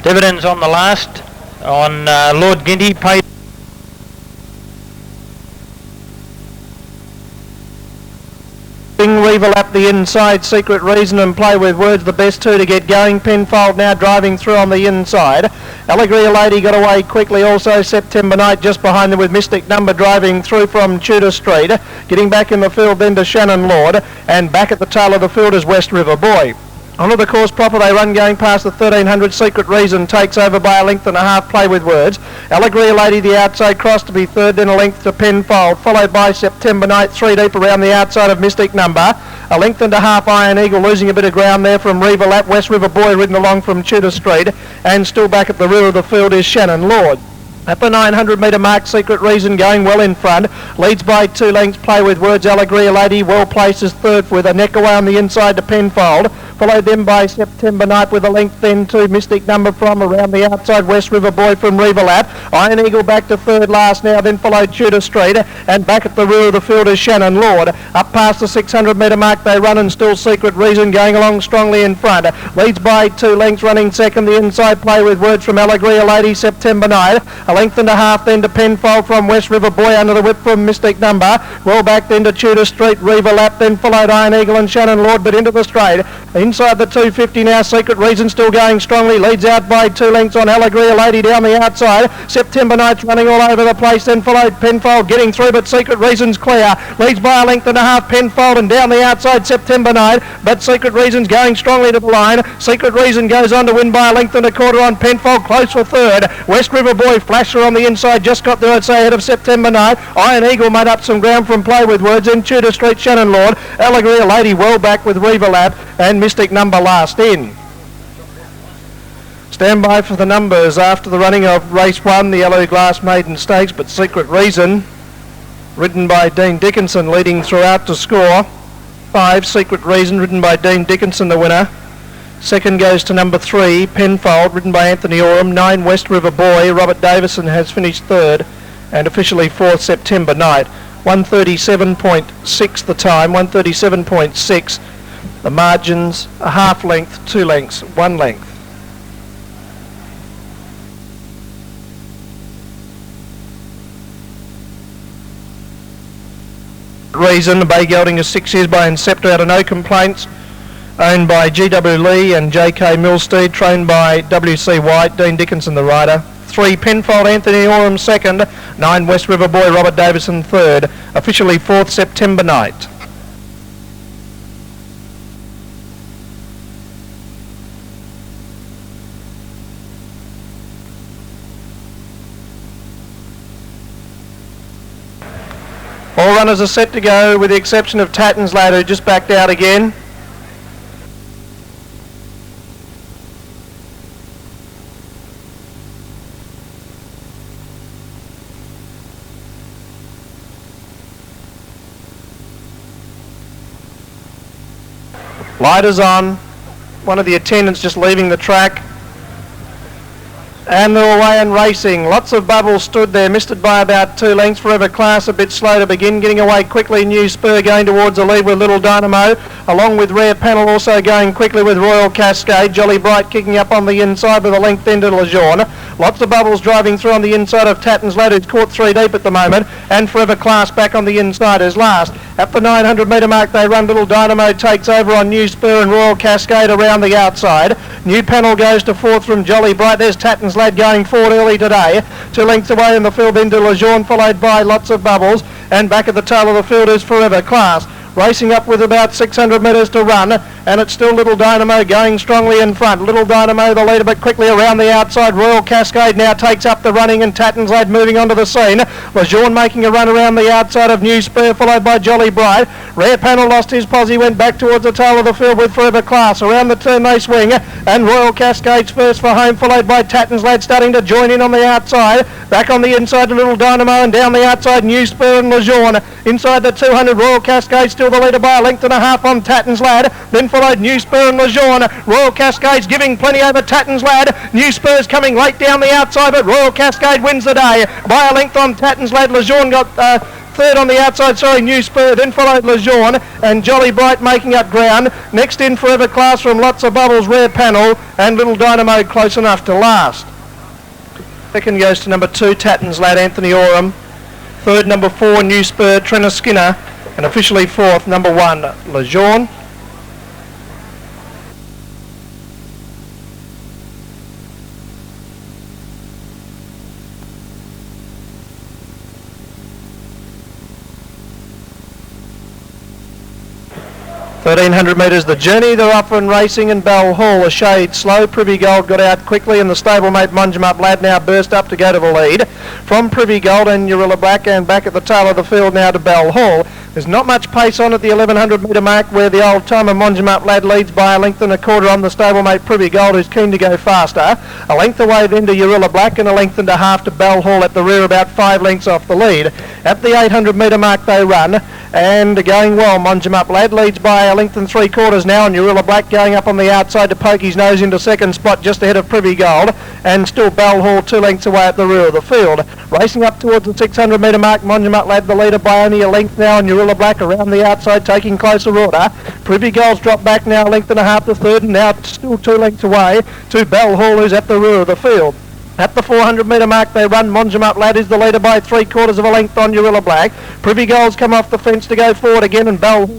Dividends on the last on Lord Ginty, paid. Weaver up the inside, Secret Reason and Play With Words, the best two to get going. Penfold now driving through on the inside. Allegria Lady got away quickly also. September Night just behind them with Mystic Number driving through from Tudor Street. Getting back in the field then to Shannon Lord, and back at the tail of the field is West River Boy. Onto the course proper they run going past the 1300. Secret Reason takes over by a length and a half. Play With Words. Allegria Lady the outside cross to be third, then a length to Penfold, followed by September Night 3 deep around the outside of Mystic Number. A length and a half. Iron Eagle losing a bit of ground there from Riva Lap. West River Boy ridden along from Tudor Street, and still back at the rear of the field is Shannon Lord. At the 900 metre mark, Secret Reason going well in front. Leads by 2 lengths. Play With Words. Allegria Lady well placed as third with a neck away on the inside to Penfold. Followed then by September Night with a length then to Mystic Number from around the outside. West River Boy from Riva Lap. Iron Eagle back to third last now, then followed Tudor Street, and back at the rear of the field is Shannon Lord. Up past the 600 metre mark they run, and still Secret Reason going along strongly in front. Leads by 2 lengths, running second. The inside. Play With Words from Allegria Lady. September Night. A length and a half then to Penfold from West River Boy under the whip from Mystic Number. Well back then to Tudor Street. Riva Lap then followed Iron Eagle and Shannon Lord, but into the straight. Inside the 250 now, Secret Reason still going strongly. Leads out by 2 lengths on Allegria Lady down the outside. September Night's running all over the place, then followed Penfold getting through, but Secret Reason's clear. Leads by a length and a half Penfold, and down the outside September Night, but Secret Reason's going strongly to the line. Secret Reason goes on to win by a length and a quarter on Penfold, close for third. West River Boy, Flasher on the inside, just got there, I'd say, ahead of September Night. Iron Eagle made up some ground from Play With Words, in Tudor Street Shannon Lord. Allegria Lady well back with Riva Lap, and Mystic Number last in. Stand by for the numbers after the running of race 1, the Yellow Glass Maiden Stakes, but Secret Reason, ridden by Dean Dickinson, leading throughout to score. 5, Secret Reason, ridden by Dean Dickinson, the winner. Second goes to number 3, Penfold, ridden by Anthony Oram. 9, West River Boy, Robert Davison has finished third, and officially 4th, September Night. 137.6 the time, 137.6. The margins, a half length, 2 lengths, 1 length. Reason, the bay gelding is 6 years by Inceptor out of no complaints. Owned by G.W. Lee and J.K. Milstead, trained by W.C. White, Dean Dickinson the rider. 3, Penfold, Anthony Oram second. 9, West River Boy, Robert Davison third. Officially 4th, September Night. All runners are set to go, with the exception of Tatton's Lad, who just backed out again. Lighters on. One of the attendants just leaving the track. And they're away and racing. Lots of bubbles stood there, missed it by about 2 lengths. Forever Class a bit slow to begin, getting away quickly. New Spur going towards the lead with Little Dynamo, along with Rare Panel also going quickly with Royal Cascade. Jolly Bright kicking up on the inside with a length into Lejeune. Lots of bubbles driving through on the inside of Tatton's Lad, who's caught 3 deep at the moment, and Forever Class back on the inside as last. At the 900 metre mark they run. Little Dynamo takes over on New Spur and Royal Cascade around the outside. New Panel goes to 4th from Jolly Bright. There's Tatton's Lad going forward early today. 2 lengths away in the field into Lejeune, followed by Lots of Bubbles, and back at the tail of the field is Forever Class. Racing up with about 600 metres to run, and it's still Little Dynamo going strongly in front. Little Dynamo the leader, but quickly around the outside. Royal Cascade now takes up the running, and Tatton's Lad moving onto the scene. Lejeune making a run around the outside of New Spur, followed by Jolly Bright. Rare Panel lost his posse, went back towards the tail of the field with Forever Class. Around the turn they swing, and Royal Cascade's first for home, followed by Tatton's Lad starting to join in on the outside. Back on the inside to Little Dynamo, and down the outside New Spur and Lejeune. Inside the 200, Royal Cascade still the leader by a length and a half on Tatton's Lad. Then followed New Spur and Lejeune. Royal Cascade's giving plenty over Tatton's Lad. New Spur's coming late down the outside, but Royal Cascade wins the day by a length on Tatton's Lad. Lejeune got Third on the outside, New Spur, then followed Lejeune and Jolly Bright making up ground. Next in Forever Class from Lots of Bubbles, Rare Panel, and Little Dynamo close enough to last. Second goes to number 2, Tatton's Lad, Anthony Oram. Third, number 4, New Spur, Trenna Skinner. And officially fourth, number 1, Lejeune. $1,300 metres the journey. They're off and racing, and Bell Hall a shade slow. Privy Gold got out quickly, and the stablemate Munjum Lad now burst up to go to the lead. From Privy Gold and Urilla Black, and back at the tail of the field now to Bell Hall. There's not much pace on at the 1,100 metre mark, where the old timer Munjum Lad leads by a length and a quarter on the stablemate Privy Gold, who's keen to go faster. A length away then to Urilla Black, and a length and a half to Bell Hall at the rear, about 5 lengths off the lead. At the 800 metre mark they run, and going well. Munjum Lad leads by a length and 3/4 now, and Urilla Black going up on the outside to poke his nose into second spot just ahead of Privy Gold, and still Bell Hall 2 lengths away at the rear of the field. Racing up towards the 600 metre mark, Munjum Lad the leader by only a length now, and Urilla Black around the outside taking closer order. Privy Gold's dropped back now a length and a half to third, and now still 2 lengths away to Bell Hall, who's at the rear of the field. At the 400 metre mark they run. Munjum Lad is the leader by 3/4 of a length on Urilla Black. Privy Gold's come off the fence to go forward again, and Bell Hall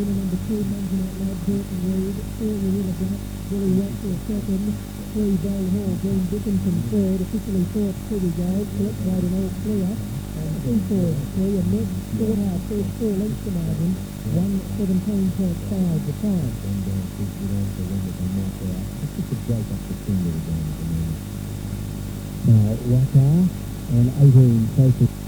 number 2, Munjum Lad, Burton Reed, 4 Urilla Black, Billy Watson second, 3 Bell Hall, Dean Dickinson third, officially fourth Privy Gold, collect rate and all clear, and 3-4-3, and next short half, first 4 lengths to margin, 1:17.5 the time. It's just a break up the finger again at the moment. Waka and 18 closest.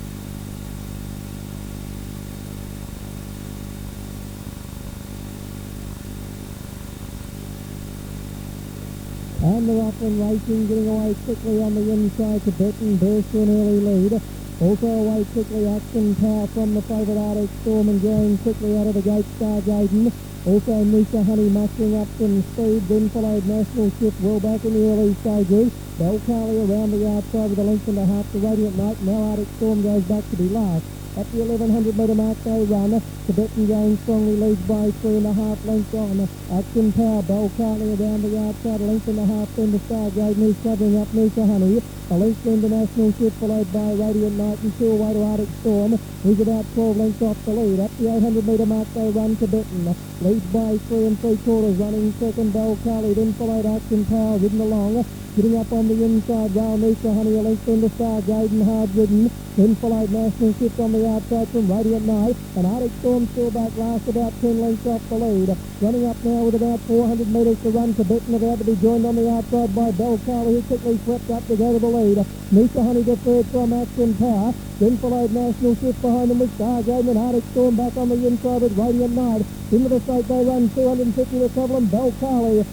And they're off and racing, getting away quickly on the inside. Tibetan burst to an early lead. Also away quickly, Action Power from the favourite Arctic Storm, and going quickly out of the gate, Stargaden. Also Nisa Honey mustering up some speed, then followed National Ship well back in the early stages. Bell Carly around the outside with a length and a half to Radiant Night. Now Arctic Storm goes back to be last. At the 1100 metre mark they run. Tibetan going strongly, leads by 3.5 lengths on. Action Power, Bell Carly around the outside, a length and a half then to Stargate, who's covering up Nisa Honey. A length International Ship followed by Radiant Night, and two away to Arctic Storm, who's about 12 lengths off the lead. At the 800 metre mark they run. Tibetan leads by 3 3/4, running second Bell Carly, then followed Action Power, ridden along. Getting up on the inside rail, Nisa Honey, a length into Stargate and hard ridden. Then followed National Ship on the outside from Radiant Night, and Arctic Storm still back last, about 10 lengths off the lead. Running up now with about 400 metres to run. Tibetan about to be joined on the outside by Bell Carly, who quickly swept up to go to the lead. Nisa Honey the third from Action Power. Then followed National Ship behind them with Stargate, and Arctic Storm back on the inside with Radiant Night. Into the straight they run, 250 to cover them. Bell Carly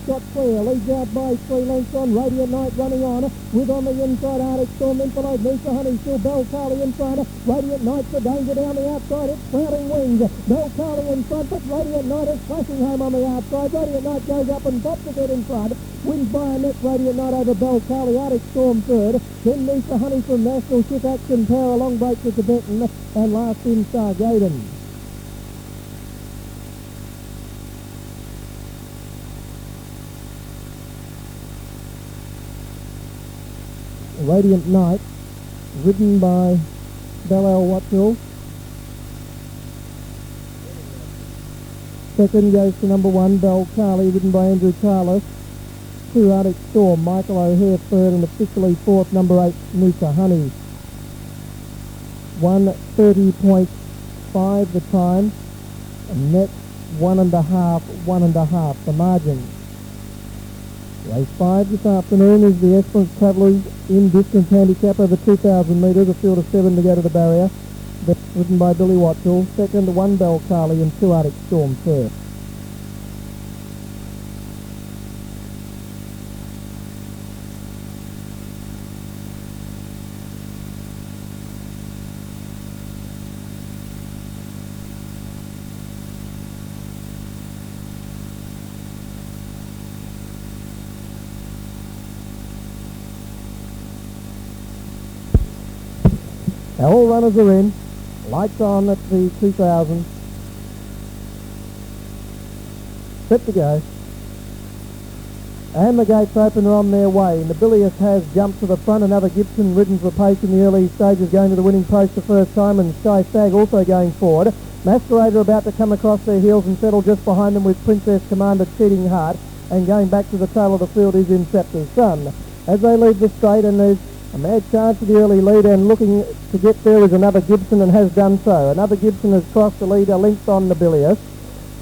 shot clear, leads out by 3 lengths on. Radiant Night running on, with on the inside Arctic Storm, then followed Nisa Honey, still Bell Carly in front. Radiant Night for danger down the outside, it's Sprouting Wings. Bell Carly in front, but Radiant Night is flashing home on the outside. Radiant Night goes up and pops a bit in front. Wins by a neck, Radiant Night over Bell Carly. Arctic Storm third, then Nisa Honey from National Ship. Action Power, long break to Tibetan, and last in Stargaden. Radiant Night, ridden by Bellal Watchell. Second goes to number 1, Bell Carly, ridden by Andrew Carlos. 2, Arctic Storm, Michael O'Hare third, and officially fourth, number 8, Nisa Honey. 1:30.5 the time, and next 1.5 the margin. Race 5 this afternoon is the Esperance Travellers in distance handicap over 2,000 metres, a field of 7 to go to the barrier. That's ridden by Billy Watchell. Second, One Bell Carly and Two Arctic Storm third. All runners are in. Lights on at the 2000. Set to go. And the gates open are on their way. Nobilius has jumped to the front. Another Gibson ridden for pace in the early stages, going to the winning post the first time, and Sky Stag also going forward. Masquerader about to come across their heels and settle just behind them with Princess Commander Cheating Heart, and going back to the tail of the field is Inceptor's Sun. As they lead the straight, and there's a mad chance of the early lead, and looking to get there is another Gibson and has done so. Another Gibson has crossed the leader, linked on Nobilius.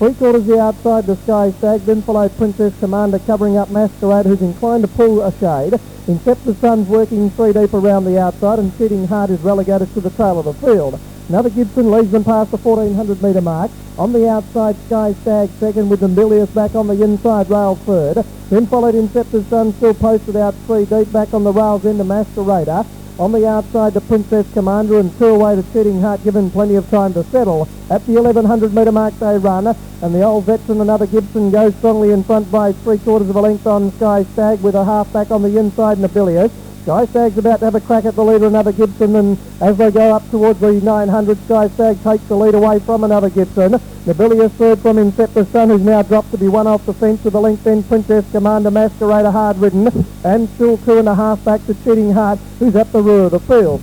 3/4 the outside to Sky Stag, then followed Princess Commander covering up Masquerade, who's inclined to pull a shade. Inceptor's Sun's working 3 deep around the outside, and Cheating Heart is relegated to the tail of the field. Another Gibson leads them past the 1400 metre mark. On the outside, Sky Stag second, with Nobilius back on the inside rail third. Then followed Inceptor's Sun, still posted out 3 deep, back on the rails into Masquerader. On the outside, the Princess Commander, and 2 away to Cheating Heart, given plenty of time to settle. At the 1100 metre mark they run, and the old veteran, another Gibson, goes strongly in front by 3/4 of a length on Sky Stag, with a half back on the inside, Nobilius. Sky Stag's about to have a crack at the leader, another Gibson, and as they go up towards the 900, Sky Stag takes the lead away from another Gibson. Nobilius third from Inceptor's Sun, who's now dropped to be one off the fence with the length then Princess Commander, Masquerader hard ridden, and still 2.5 back to Cheating Heart, who's at the rear of the field.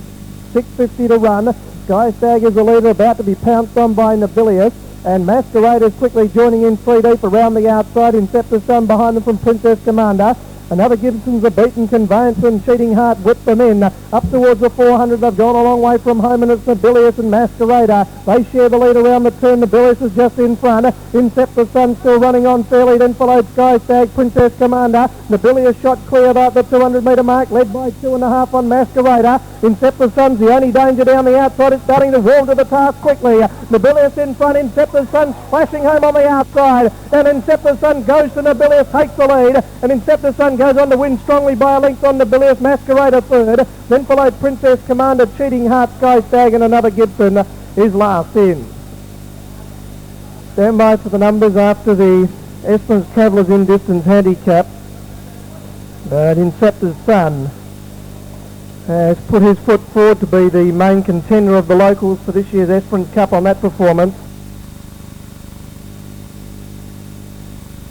6:50 to run. Sky Stag is the leader, about to be pounced on by Nobilius, and Masquerader's quickly joining in 3 deep around the outside. Inceptor's Sun behind them from Princess Commander. Another Gibson's a beaten Conveyance, and Cheating Heart whip them in. Up towards the 400, they've gone a long way from home, and it's Nobilius and Masquerader. They share the lead around the turn. Nobilius is just in front. Inceptor's Sun still running on fairly, then followed Sky Stag, Princess Commander. Nobilius shot clear about the 200 metre mark, led by 2.5 on Masquerader. Inceptor's Sun's the only danger down the outside. It's starting to warm to the task quickly. Nobilius in front, Inceptor's Sun splashing home on the outside, and Inceptor's Sun goes to Nobilius, takes the lead, and Inceptor's Sun goes on to win strongly by a length on Nobilius. Masquerader third, then followed Princess Commander, Cheating Heart, Sky Stag, and another Gibson is last in. Stand by for the numbers after the Esperance Travellers in distance handicap. But Inceptor's Sun has put his foot forward to be the main contender of the locals for this year's Esperance Cup on that performance.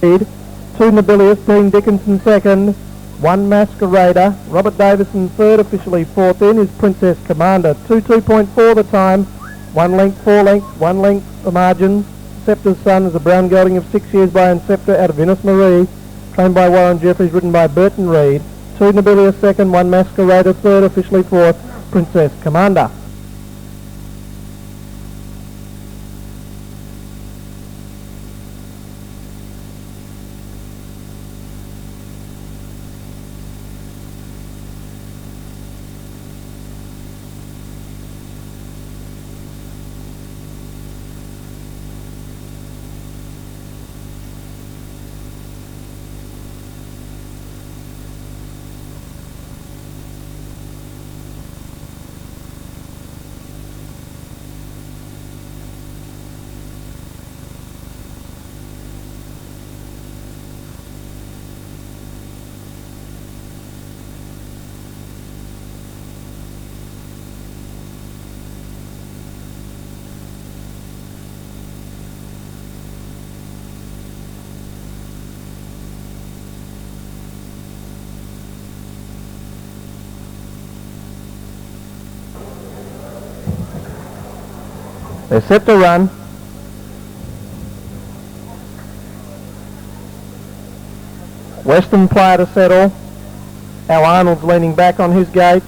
2 Nobilius, Dean Dickinson second, 1 Masquerader, Robert Davison third, officially fourth in is Princess Commander. 2.4 the time, 1 length, 4 lengths, 1 length the margin. Inceptor's Sun is a brown gelding of 6 years by Inceptor out of Venus Marie, trained by Warren Jeffries, ridden by Burton Reed. 2 Nobilius second, 1 Masquerader third, officially fourth, Princess Commander. They're set to run. Western player to settle. Al Arnold's leaning back on his gate.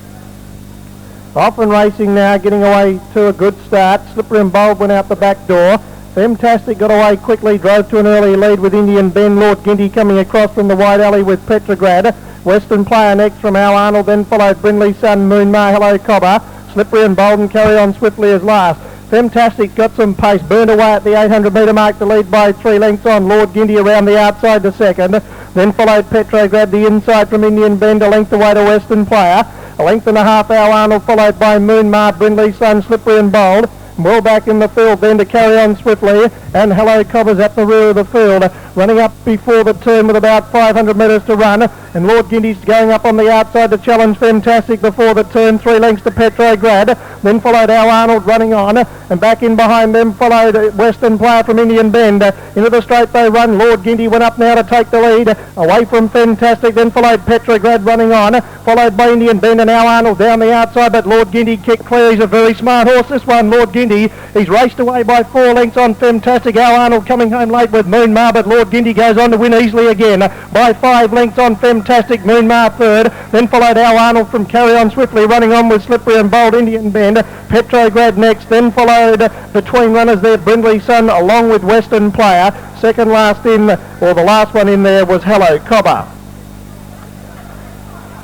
Off and racing now, getting away to a good start. Slippery and Bold went out the back door. Fantastic got away quickly, drove to an early lead with Indian Ben. Lord Ginty coming across from the wide alley with Petrograd. Western Player next from Al Arnold, then followed Brindley Sun, Moonmar, Hello Cobber. Slippery and Bold and Carry On Swiftly as last. Fantastic got some pace, burned away at the 800 metre mark to lead by 3 lengths on. Lord Ginty around the outside to second. Then followed Petrograd the inside from Indian Bend, a length away to Western Player. A length and a half Al Arnold, followed by Moonmar, Brindley Sun, Slippery and Bold. Well back in the field then to Carry On Swiftly, and Hello Cobbers at the rear of the field, running up before the turn with about 500 metres to run, and Lord Ginty's going up on the outside to challenge Fantastic before the turn, 3 lengths to Petrograd, then followed Al Arnold running on, and back in behind them followed Western Player from Indian Bend. Into the straight they run. Lord Ginty went up now to take the lead, away from Fantastic, then followed Petrograd running on, followed by Indian Bend and Al Arnold down the outside, but Lord Ginty kicked clear. He's a very smart horse, this one, Lord Ginty. He's raced away by 4 lengths on Fantastic. Al Arnold coming home late with Moonmar, but Lord Ginty goes on to win easily again by 5 lengths on Fantastic. Moonmar third, then followed Al Arnold from Carry On Swiftly, running on with Slippery and Bold, Indian Bend. Petrograd next, then followed between runners there Brindley Sun along with Western Player. Second last in, or the last one in there, was Hello Cobber.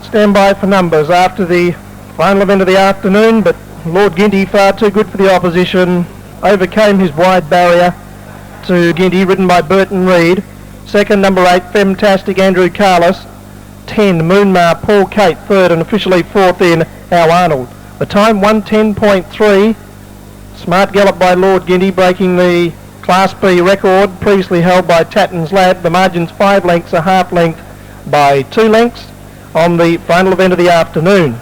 Stand by for numbers after the final event of the afternoon, but Lord Ginty, far too good for the opposition, overcame his wide barrier to Ginty, ridden by Burton Reed. Second, number 8, Fantastic, Andrew Carlos. 10, Moonmar, Paul Kate, third, and officially fourth in Al Arnold. The time 1:10.3. Smart gallop by Lord Ginty, breaking the Class B record previously held by Tatton's Lad. The margin's 5 lengths, a half length by 2 lengths on the final event of the afternoon.